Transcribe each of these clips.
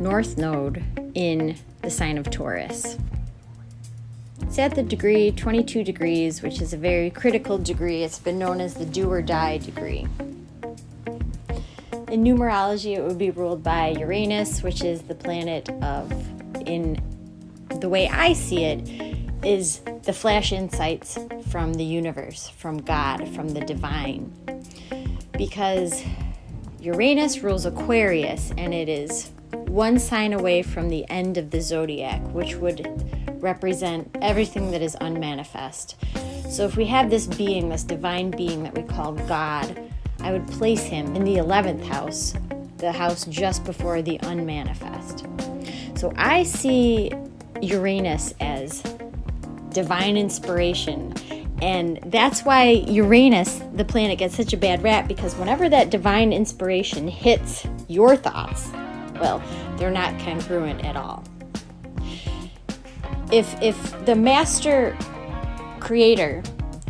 North Node in the sign of Taurus. It's at the degree 22 degrees, which is a very critical degree. It's been known as the do or die degree. In numerology, it would be ruled by Uranus, which is the planet of, in the way I see it, is the flash insights from the universe, from God, from the divine. Because Uranus rules Aquarius, and it is one sign away from the end of the zodiac, which would represent everything that is unmanifest. So if we have this being, this divine being that we call God, I would place him in the 11th house, the house just before the unmanifest. So I see Uranus as divine inspiration. And that's why Uranus, the planet, gets such a bad rap, because whenever that divine inspiration hits your thoughts, well, they're not congruent at all. If the master creator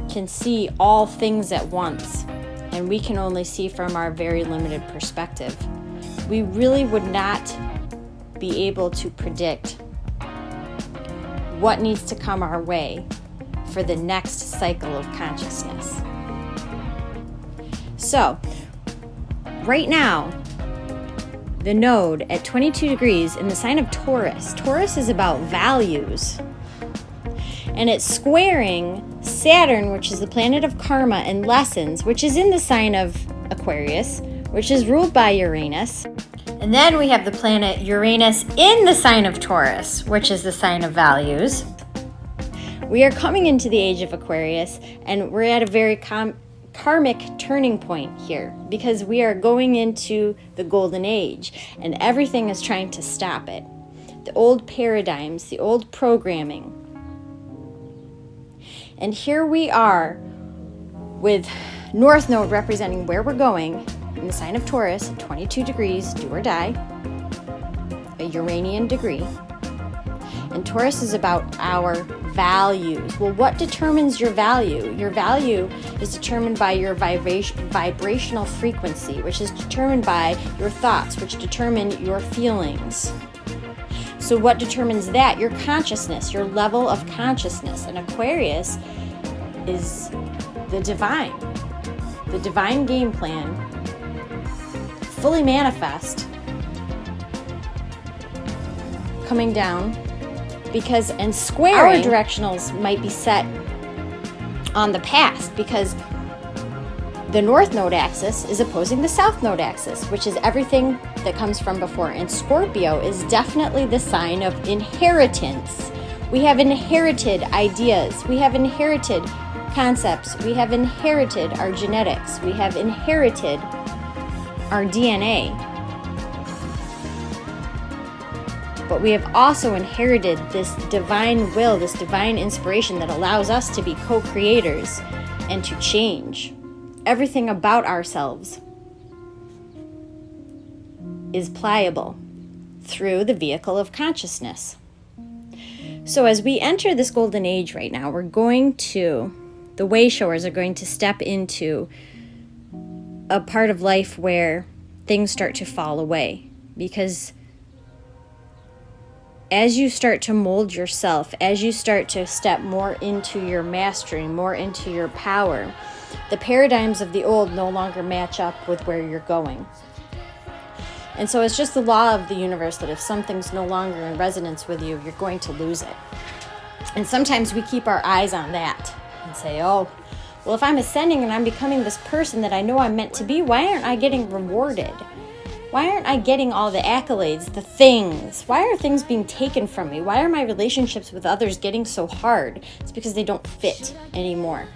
can see all things at once, and we can only see from our very limited perspective, we really would not be able to predict what needs to come our way for the next cycle of consciousness. So, right now, the node at 22 degrees in the sign of Taurus. Taurus is about values. And it's squaring Saturn, which is the planet of karma and lessons, which is in the sign of Aquarius, which is ruled by Uranus. And then we have the planet Uranus in the sign of Taurus, which is the sign of values. We are coming into the age of Aquarius, and we're at a very karmic turning point here, because we are going into the golden age, and everything is trying to stop it. The old paradigms, the old programming. And here we are with North Node representing where we're going in the sign of Taurus, 22 degrees, do or die, a Uranian degree. And Taurus is about our values. Well, what determines your value? Your value is determined by your vibrational frequency, which is determined by your thoughts, which determine your feelings. So what determines that? Your consciousness, your level of consciousness. And Aquarius is the divine game plan, fully manifest, coming down, because, and squaring, our directionals might be set on the past, because the North Node axis is opposing the South Node axis, which is everything that comes from before. And Scorpio is definitely the sign of inheritance. We have inherited ideas. We have inherited concepts. We have inherited our genetics. We have inherited our DNA. But we have also inherited this divine will, this divine inspiration that allows us to be co-creators and to change. Everything about ourselves is pliable through the vehicle of consciousness. So as we enter this golden age right now, the way showers are going to step into a part of life where things start to fall away. Because as you start to mold yourself, as you start to step more into your mastery, more into your power, the paradigms of the old no longer match up with where you're going. And so it's just the law of the universe that if something's no longer in resonance with you, you're going to lose it. And sometimes we keep our eyes on that and say, oh, well, if I'm ascending and I'm becoming this person that I know I'm meant to be, why aren't I getting rewarded? Why aren't I getting all the accolades, the things? Why are things being taken from me? Why are my relationships with others getting so hard? It's because they don't fit anymore.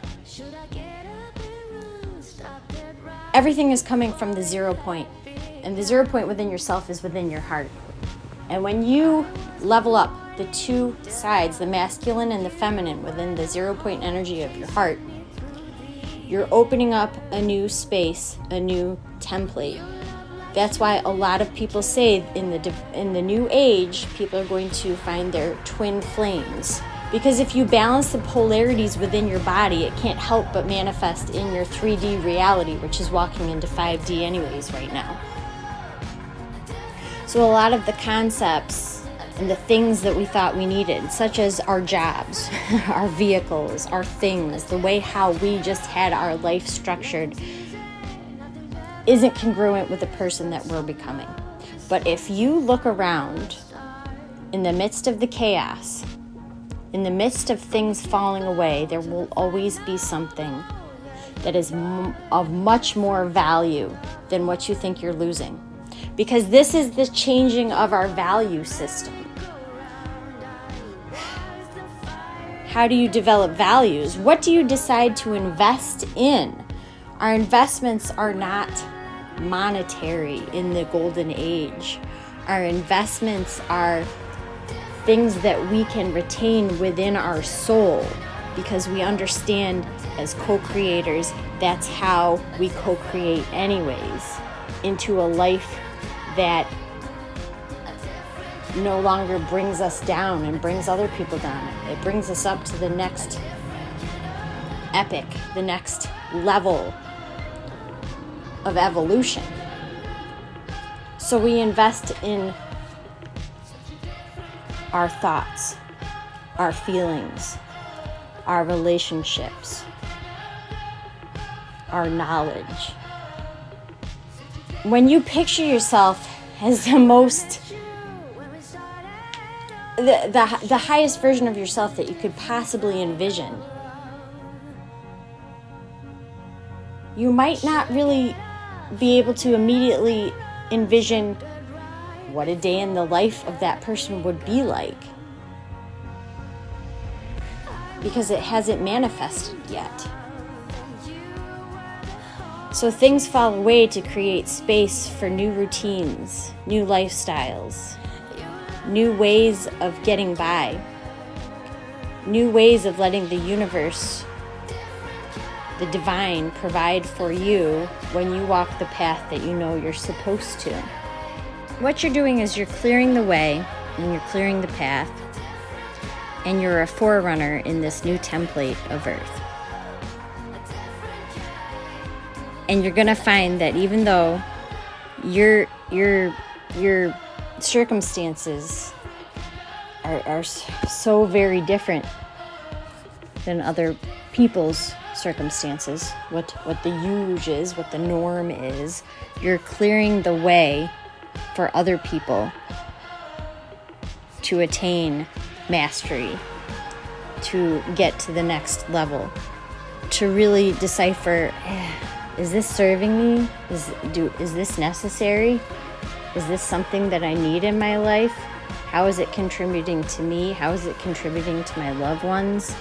Everything is coming from the 0 point. And the 0 point within yourself is within your heart. And when you level up the two sides, the masculine and the feminine, within the 0 point energy of your heart, you're opening up a new space, a new template. That's why a lot of people say in the new age, people are going to find their twin flames. Because if you balance the polarities within your body, it can't help but manifest in your 3D reality, which is walking into 5D anyways right now. So a lot of the concepts and the things that we thought we needed, such as our jobs, our vehicles, our things, the way how we just had our life structured, isn't congruent with the person that we're becoming. But if you look around in the midst of the chaos, in the midst of things falling away, there will always be something that is of much more value than what you think you're losing. Because this is the changing of our value system. How do you develop values? What do you decide to invest in? Our investments are not monetary in the golden age. Our investments are things that we can retain within our soul, because we understand as co-creators that's how we co-create anyways, into a life that no longer brings us down and brings other people down. It brings us up to the next epic, the next level of evolution. So we invest in our thoughts, our feelings, our relationships, our knowledge. When you picture yourself as the most, the highest version of yourself that you could possibly envision, you might not really be able to immediately envision what a day in the life of that person would be like, because it hasn't manifested yet. So things fall away to create space for new routines, new lifestyles, new ways of getting by, new ways of letting the universe, the divine, provide for you when you walk the path that you know you're supposed to. What you're doing is you're clearing the way and you're clearing the path, and you're a forerunner in this new template of Earth. And you're gonna find that even though your circumstances are so very different than other people's circumstances, what the usual is, what the norm is, you're clearing the way for other people to attain mastery, to get to the next level, to really decipher, is this serving me? Is this necessary? Is this something that I need in my life? How is it contributing to me? How is it contributing to my loved ones?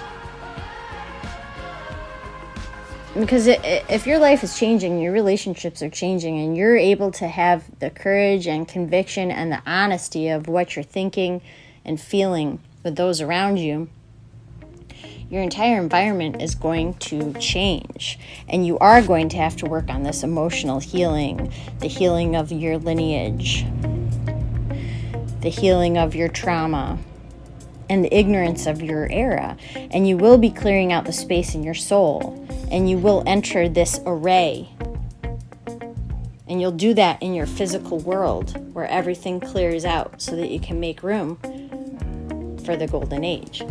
Because if your life is changing, your relationships are changing, and you're able to have the courage and conviction and the honesty of what you're thinking and feeling with those around you, your entire environment is going to change. And you are going to have to work on this emotional healing, the healing of your lineage, the healing of your trauma, and the ignorance of your era. And you will be clearing out the space in your soul, and you will enter this array. And you'll do that in your physical world, where everything clears out so that you can make room for the golden age.